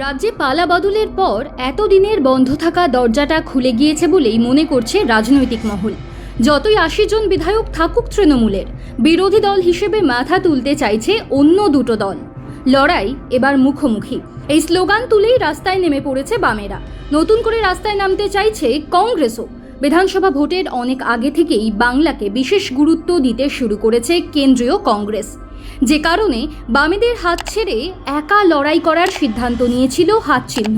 রাজ্যে পালা বদলের পর এতদিনের বন্ধ থাকা দরজাটা খুলে গিয়েছে বলেই মনে করছে রাজনৈতিক মহল। যতই ৮০ জন বিধায়ক থাকুক তৃণমূলের, বিরোধী দল হিসেবে মাথা তুলতে চাইছে অন্য দুটো দল। লড়াই এবার মুখোমুখি। এই স্লোগান তুলেই রাস্তায় নেমে পড়েছে বামেরা। নতুন করে রাস্তায় নামতে চাইছে কংগ্রেসও। বিধানসভা ভোটের অনেক আগে থেকেই বাংলাকে বিশেষ গুরুত্ব দিতে শুরু করেছে কেন্দ্রীয় কংগ্রেস, যে কারণে বামেদের হাত ছেড়ে একা লড়াই করার সিদ্ধান্ত নিয়েছিল হাত চিহ্ন।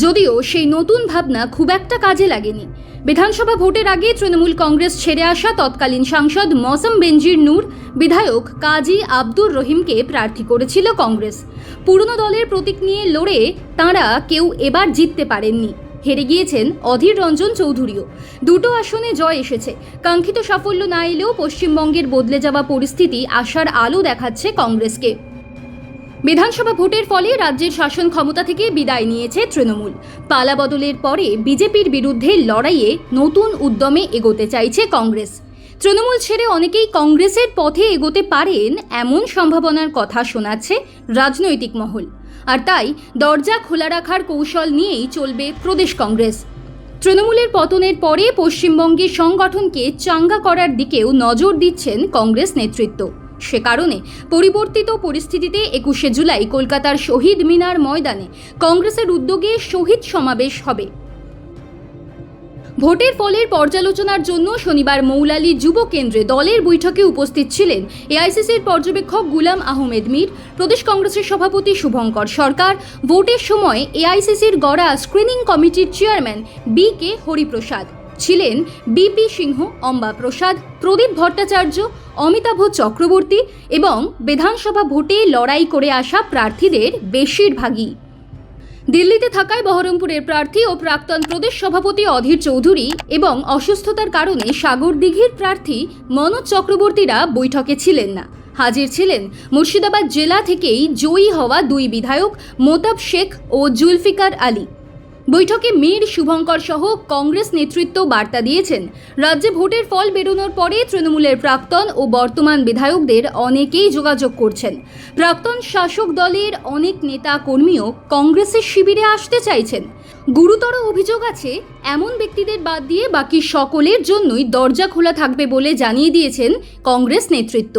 যদিও সেই নতুন ভাবনা খুব একটা কাজে লাগেনি। বিধানসভা ভোটের আগে তৃণমূল কংগ্রেস ছেড়ে আসা তৎকালীন সাংসদ মৌসম বেনজির নূর, বিধায়ক কাজী আব্দুর রহিমকে প্রার্থী করেছিল কংগ্রেস। পুরনো দলের প্রতীক নিয়ে লড়ে তাঁরা কেউ এবার জিততে পারেননি। হেরে গিয়েছেন অধীর রঞ্জন চৌধুরীও। দুটো আসনে জয় এসেছে। কাঙ্ক্ষিত সাফল্য না এলেও পশ্চিমবঙ্গের বদলে যাওয়া পরিস্থিতি আশার আলো দেখাচ্ছে কংগ্রেসকে। বিধানসভা ভোটের ফলে রাজ্যের শাসন ক্ষমতা থেকে বিদায় নিয়েছে তৃণমূল। পালা বদলের পরে বিজেপির বিরুদ্ধে লড়াইয়ে নতুন উদ্যমে এগোতে চাইছে কংগ্রেস। তৃণমূল ছেড়ে অনেকেই কংগ্রেসের পথে এগোতে পারেন এমন সম্ভাবনার কথা শোনাচ্ছে রাজনৈতিক মহল। আর তাই দরজা খোলা রাখার কৌশল নিয়েই চলবে প্রদেশ কংগ্রেস। তৃণমূলের পতনের পরে পশ্চিমবঙ্গের সংগঠনকে চাঙ্গা করার দিকেও নজর দিচ্ছেন কংগ্রেস নেতৃত্ব। সে কারণে পরিবর্তিত পরিস্থিতিতে ২১শে জুলাই কলকাতার শহীদ মিনার ময়দানে কংগ্রেসের উদ্যোগে শহীদ সমাবেশ হবে। ভোটের ফলের পর্যালোচনার জন্য শনিবার মৌলালী যুব কেন্দ্রে দলের বৈঠকে উপস্থিত ছিলেন এআইসিসির পর্যবেক্ষক গুলাম আহমেদ মীর, প্রদেশ কংগ্রেসের সভাপতি শুভঙ্কর সরকার, ভোটের সময় এআইসিসির গড়া স্ক্রিনিং কমিটির চেয়ারম্যান বি.কে. হরিপ্রসাদ, ছিলেন বি.পি. সিংহ, অম্বা প্রসাদ, প্রদীপ ভট্টাচার্য, অমিতাভ চক্রবর্তী এবং বিধানসভা ভোটে লড়াই করে আসা প্রার্থীদের বেশিরভাগই। দিল্লিতে থাকায় বহরমপুরের প্রার্থী ও প্রাক্তন প্রদেশ সভাপতি অধীর চৌধুরী এবং অসুস্থতার কারণে সাগরদিঘির প্রার্থী মনোজ চক্রবর্তীরা বৈঠকে ছিলেন না। হাজির ছিলেন মুর্শিদাবাদ জেলা থেকেই জয়ী হওয়া দুই বিধায়ক মোতাব শেখ ও জুলফিকার আলী। বৈঠকে মীর, শুভঙ্কর সহ কংগ্রেস নেতৃত্ব বার্তা দিয়েছেন, রাজ্যে ভোটের ফল বেরোনোর পরে তৃণমূলের প্রাক্তন ও বর্তমান বিধায়কদের অনেকেই যোগাযোগ করছেন। প্রাক্তন শাসক দলের অনেক নেতা কর্মীও কংগ্রেসের শিবিরে আসতে চাইছেন। গুরুতর অভিযোগ আছে, এমন ব্যক্তিদের বাদ দিয়ে বাকি সকলের জন্যই দরজা খোলা থাকবে বলে জানিয়ে দিয়েছেন কংগ্রেস নেতৃত্ব।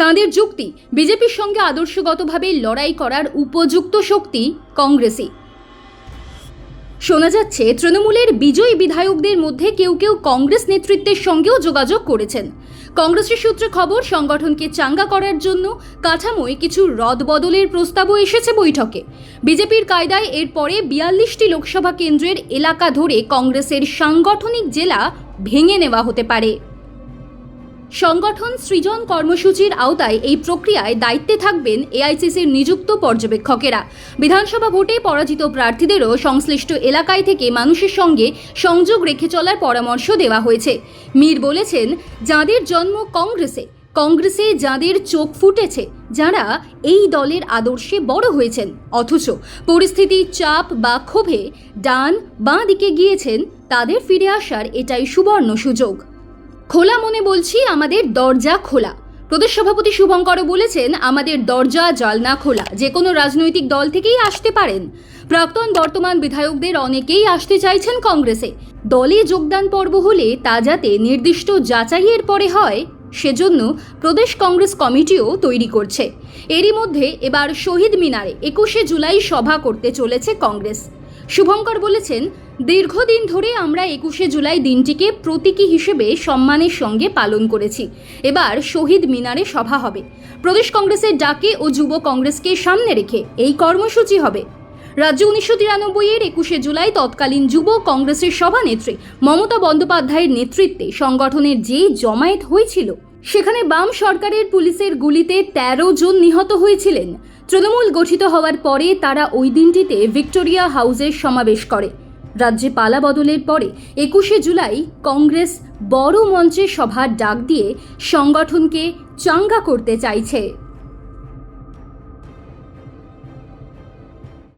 তাঁদের যুক্তি, বিজেপির সঙ্গে আদর্শগতভাবে লড়াই করার উপযুক্ত শক্তি কংগ্রেসই। শোনা যাচ্ছে, তৃণমূলের বিজয়ী বিধায়কদের মধ্যে কেউ কেউ কংগ্রেস নেতৃত্বের সঙ্গেও যোগাযোগ করেছেন। কংগ্রেসের সূত্রে খবর, সংগঠনকে চাঙ্গা করার জন্য কাঠামোয় কিছু রদবদলের প্রস্তাবও এসেছে বৈঠকে। বিজেপির কায়দায় এরপরে ৪২টি লোকসভা কেন্দ্রের এলাকা ধরে কংগ্রেসের সাংগঠনিক জেলা ভেঙে নেওয়া হতে পারে। সংগঠন সৃজন কর্মসূচির আওতায় এই প্রক্রিয়ায় দায়িত্বে থাকবেন এআইসিসির নিযুক্ত পর্যবেক্ষকেরা। বিধানসভা ভোটে পরাজিত প্রার্থীদেরও সংশ্লিষ্ট এলাকায় থেকে মানুষের সঙ্গে সংযোগ রেখে চলার পরামর্শ দেওয়া হয়েছে। মীর বলেছেন, যাঁদের জন্ম কংগ্রেসে যাঁদের চোখ ফুটেছে, যাঁরা এই দলের আদর্শে বড় হয়েছেন, অথচ পরিস্থিতির চাপ বা ক্ষোভে ডান বাঁ দিকে গিয়েছেন, তাদের ফিরে আসার এটাই সুবর্ণ সুযোগ। খোলা মনে বলছি, আমাদের দরজা খোলা। প্রদেশ সভাপতি শুভঙ্করও বলেছেন, আমাদের দরজা জালনা খোলা, যে কোনো রাজনৈতিক দল থেকেই আসতে পারেন। প্রাক্তন বর্তমান বিধায়কদের অনেকেই আসতে চাইছেন কংগ্রেসে। দলে যোগদান পর্ব হলে তা যাতে নির্দিষ্ট যাচাইয়ের পরে হয়, সেজন্য প্রদেশ কংগ্রেস কমিটিও তৈরি করছে। এরই মধ্যে এবার শহীদ মিনারে ২১শে জুলাই সভা করতে চলেছে কংগ্রেস। শুভঙ্কর বলেছেন, দীর্ঘদিন ধরে আমরা ২১শে জুলাই দিনটিকে প্রতীকী হিসেবে সম্মানের সঙ্গে পালন করেছি। এবার শহীদ মিনারে সভা হবে। প্রদেশ কংগ্রেসের ডাকে ও যুব কংগ্রেসকে সামনে রেখে এই কর্মসূচি হবে। রাজ্যে ১৯৯৩-এর ২১শে জুলাই তৎকালীন যুব কংগ্রেসের সভানেত্রী মমতা বন্দ্যোপাধ্যায়ের নেতৃত্বে সংগঠনের যে জমায়েত হয়েছিল, সেখানে বাম সরকারের পুলিশের গুলিতে ১৩ জন নিহত হয়েছিলেন। তৃণমূল গঠিত হওয়ার পরে তারা ওই দিনটিতে ভিক্টোরিয়া হাউসের সমাবেশ করে। রাজ্যে পালা বদলের পরে ২১শে জুলাই কংগ্রেস বড় মঞ্চে সভার ডাক দিয়ে সংগঠনকে চাঙ্গা করতে চাইছে।